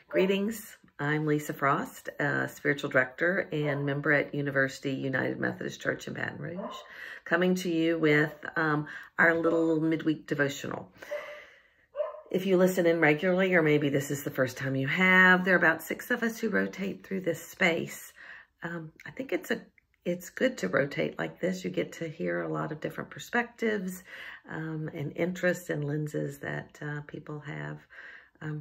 Greetings, I'm Lisa Frost, Spiritual Director and member at University United Methodist Church in Baton Rouge, coming to you with our little midweek devotional. If you listen in regularly, or maybe this is the first time you have, there are about 6 of us who rotate through this space. I think it's good to rotate like this. You get to hear a lot of different perspectives and interests and lenses that people have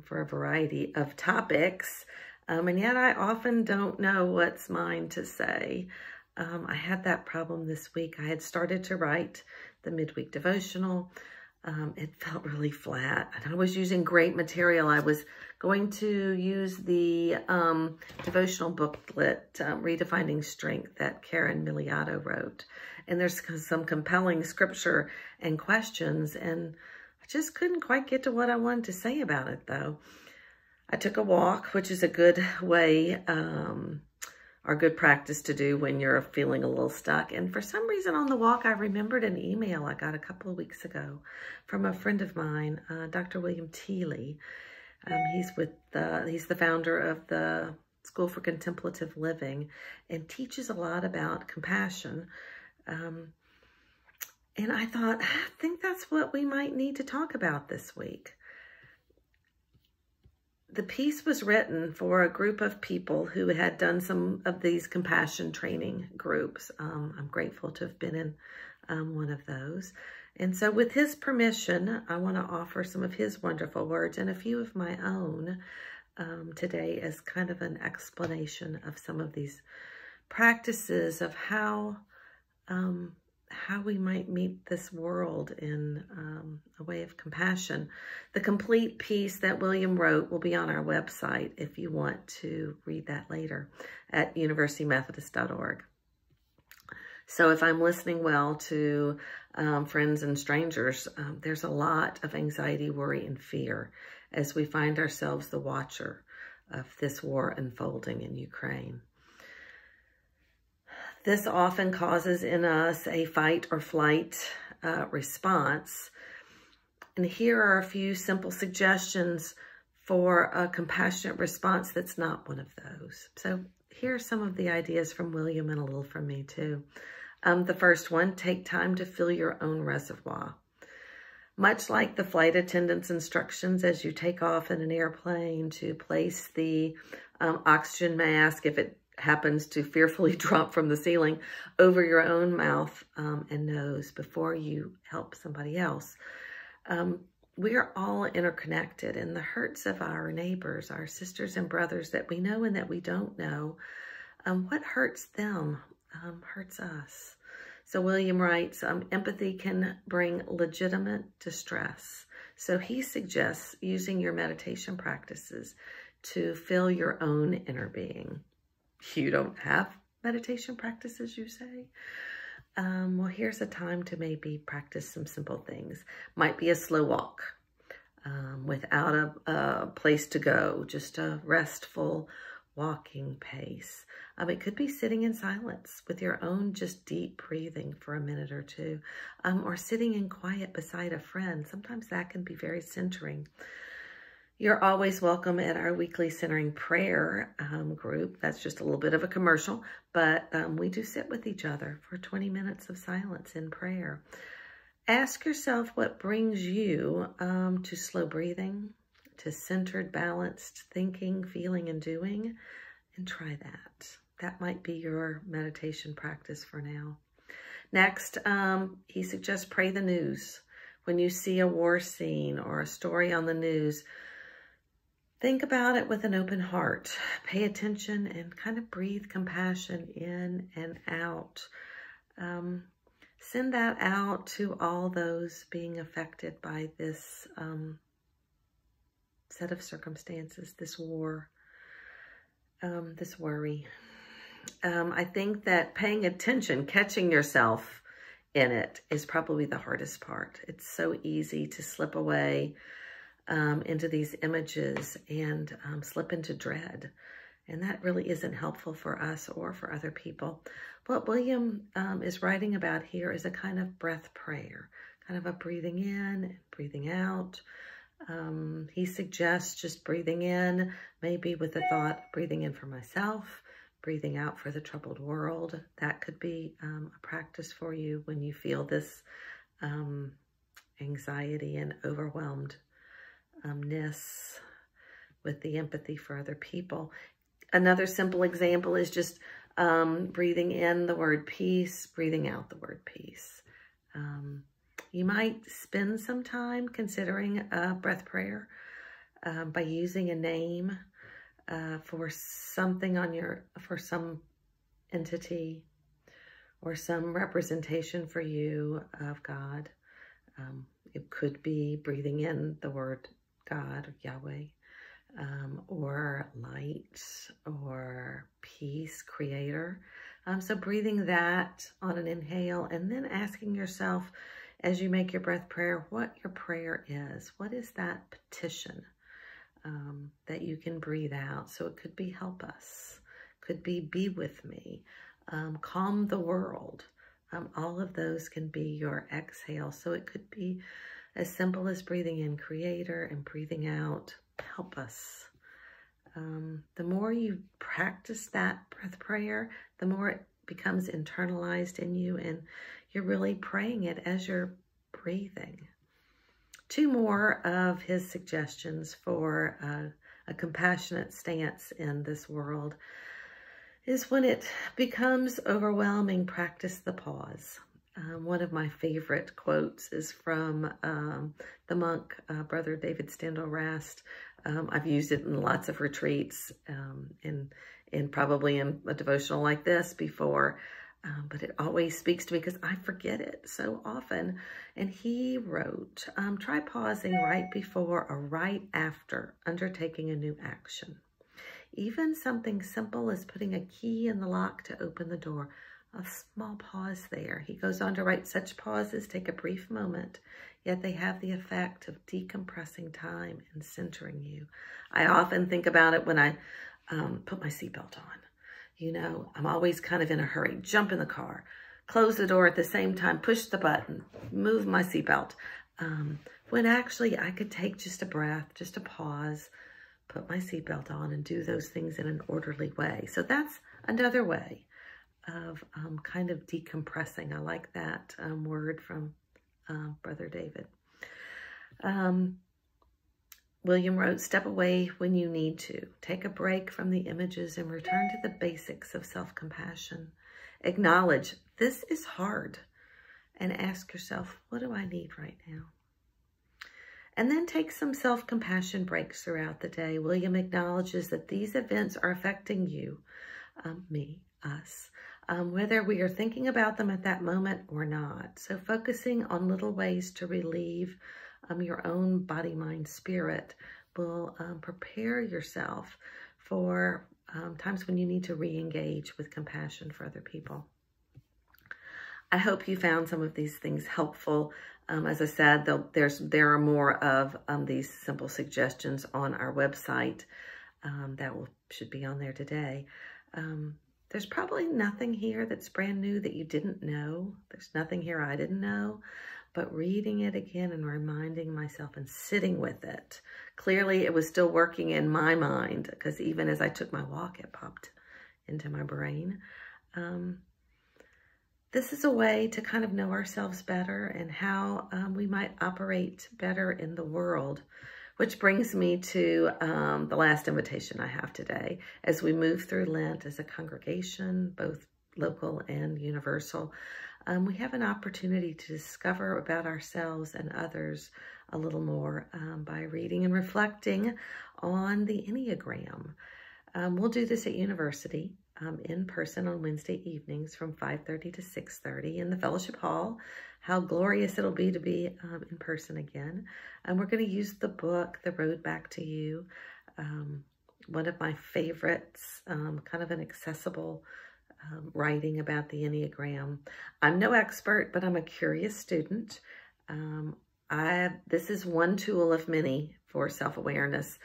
for a variety of topics. And yet I often don't know what's mine to say. I had that problem this week. I had started to write the midweek devotional. It felt really flat, and I was using great material. I was going to use the devotional booklet, Redefining Strength, that Karen Milioto wrote. And there's some compelling scripture and questions, and I just couldn't quite get to what I wanted to say about it, though. I took a walk, which is a good way or good practice to do when you're feeling a little stuck. And for some reason on the walk, I remembered an email I got a couple of weeks ago from a friend of mine, Dr. William Thiele. He's the founder of the School for Contemplative Living and teaches a lot about compassion. And I thought, I think that's what we might need to talk about this week. The piece was written for a group of people who had done some of these compassion training groups. I'm grateful to have been in one of those. And so with his permission, I want to offer some of his wonderful words and a few of my own today as kind of an explanation of some of these practices of how we might meet this world in a way of compassion. The complete piece that William wrote will be on our website if you want to read that later at universitymethodist.org. So if I'm listening well to friends and strangers, there's a lot of anxiety, worry, and fear as we find ourselves the watcher of this war unfolding in Ukraine. This often causes in us a fight or flight response. And here are a few simple suggestions for a compassionate response that's not one of those. So here are some of the ideas from William and a little from me too. The first one, take time to fill your own reservoir. Much like the flight attendant's instructions as you take off in an airplane to place the oxygen mask, if it happens to fearfully drop from the ceiling, over your own mouth and nose before you help somebody else. We are all interconnected, and the hurts of our neighbors, our sisters and brothers that we know and that we don't know, what hurts them hurts us. So William writes, empathy can bring legitimate distress. So he suggests using your meditation practices to fill your own inner being. You don't have meditation practices, you say? Well, here's a time to maybe practice some simple things. Might be a slow walk without a place to go, just a restful walking pace. It could be sitting in silence with your own just deep breathing for a minute or two, or sitting in quiet beside a friend. Sometimes that can be very centering. You're always welcome at our weekly centering prayer group. That's just a little bit of a commercial, but we do sit with each other for 20 minutes of silence in prayer. Ask yourself what brings you to slow breathing, to centered, balanced thinking, feeling, and doing, and try that. That might be your meditation practice for now. Next, he suggests pray the news. When you see a war scene or a story on the news, think about it with an open heart. Pay attention and kind of breathe compassion in and out. Send that out to all those being affected by this set of circumstances, this war, this worry. I think that paying attention, catching yourself in it is probably the hardest part. It's so easy to slip away into these images and slip into dread. And that really isn't helpful for us or for other people. What William is writing about here is a kind of breath prayer, kind of a breathing in and breathing out, He suggests just breathing in, maybe with the thought, breathing in for myself, breathing out for the troubled world. That could be a practice for you when you feel this anxiety and overwhelmedness with the empathy for other people. Another simple example is just breathing in the word peace, breathing out the word peace. You might spend some time considering a breath prayer by using a name for something for some entity or some representation for you of God. It could be breathing in the word God or Yahweh, or light or peace, creator. So breathing that on an inhale and then asking yourself as you make your breath prayer, what your prayer is. What is that petition that you can breathe out? So it could be help us, could be with me, calm the world. All of those can be your exhale. So it could be as simple as breathing in creator and breathing out help us. The more you practice that breath prayer, the more it becomes internalized in you and you're really praying it as you're breathing. Two more of his suggestions for a compassionate stance in this world is when it becomes overwhelming, practice the pause. One of my favorite quotes is from the monk, Brother David Steindl-Rast. I've used it in lots of retreats and probably in a devotional like this before, but it always speaks to me because I forget it so often. And he wrote, try pausing right before or right after undertaking a new action. Even something simple as putting a key in the lock to open the door, a small pause there. He goes on to write, such pauses take a brief moment, yet they have the effect of decompressing time and centering you. I often think about it when I put my seatbelt on. You know, I'm always kind of in a hurry. Jump in the car, close the door at the same time, push the button, move my seatbelt. When actually I could take just a breath, just a pause, put my seatbelt on and do those things in an orderly way. So that's another way of kind of decompressing. I like that word from Brother David. William wrote, step away when you need to. Take a break from the images and return to the basics of self-compassion. Acknowledge this is hard and ask yourself, what do I need right now? And then take some self-compassion breaks throughout the day. William acknowledges that these events are affecting you, me, us, whether we are thinking about them at that moment or not. So focusing on little ways to relieve your own body, mind, spirit will prepare yourself for times when you need to re-engage with compassion for other people. I hope you found some of these things helpful. As I said, there are more of these simple suggestions on our website that should be on there today. There's probably nothing here that's brand new that you didn't know. There's nothing here I didn't know, but reading it again and reminding myself and sitting with it. Clearly, it was still working in my mind because even as I took my walk, it popped into my brain. This is a way to kind of know ourselves better and how we might operate better in the world, which brings me to the last invitation I have today. As we move through Lent as a congregation, both local and universal, we have an opportunity to discover about ourselves and others a little more by reading and reflecting on the Enneagram. We'll do this at university in person on Wednesday evenings from 5:30 to 6:30 in the fellowship hall. How glorious it'll be to be in person again. And we're going to use the book, The Road Back to You, one of my favorites, kind of an accessible writing about the Enneagram. I'm no expert, but I'm a curious student. This is one tool of many for self-awareness,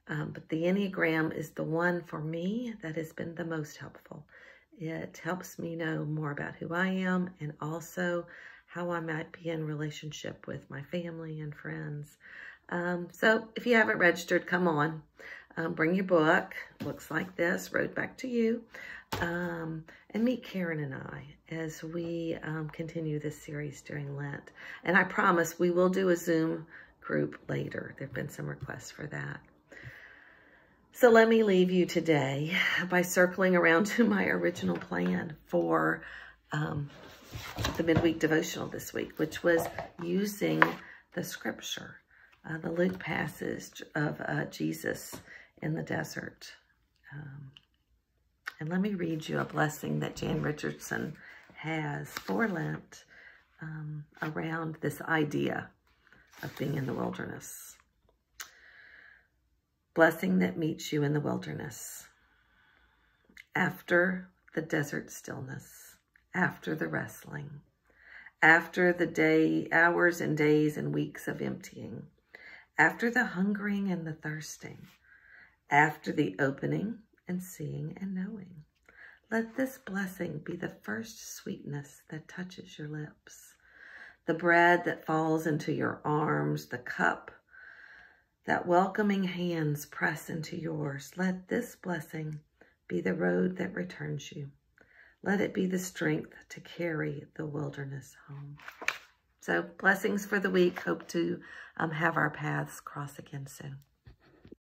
but the Enneagram is the one for me that has been the most helpful. It helps me know more about who I am and also how I might be in relationship with my family and friends. So if you haven't registered, come on. Bring your book. Looks like this, Road Back to You. And meet Karen and I as we continue this series during Lent. And I promise we will do a Zoom group later. There have been some requests for that. So let me leave you today by circling around to my original plan for the midweek devotional this week, which was using the scripture, the Luke passage of Jesus in the desert. And let me read you a blessing that Jan Richardson has for Lent around this idea of being in the wilderness. Blessing that meets you in the wilderness. After the desert stillness, after the wrestling, after the hours and days and weeks of emptying, after the hungering and the thirsting, after the opening and seeing and knowing. Let this blessing be the first sweetness that touches your lips, the bread that falls into your arms, the cup that welcoming hands press into yours. Let this blessing be the road that returns you. Let it be the strength to carry the wilderness home. So blessings for the week. Hope to have our paths cross again soon.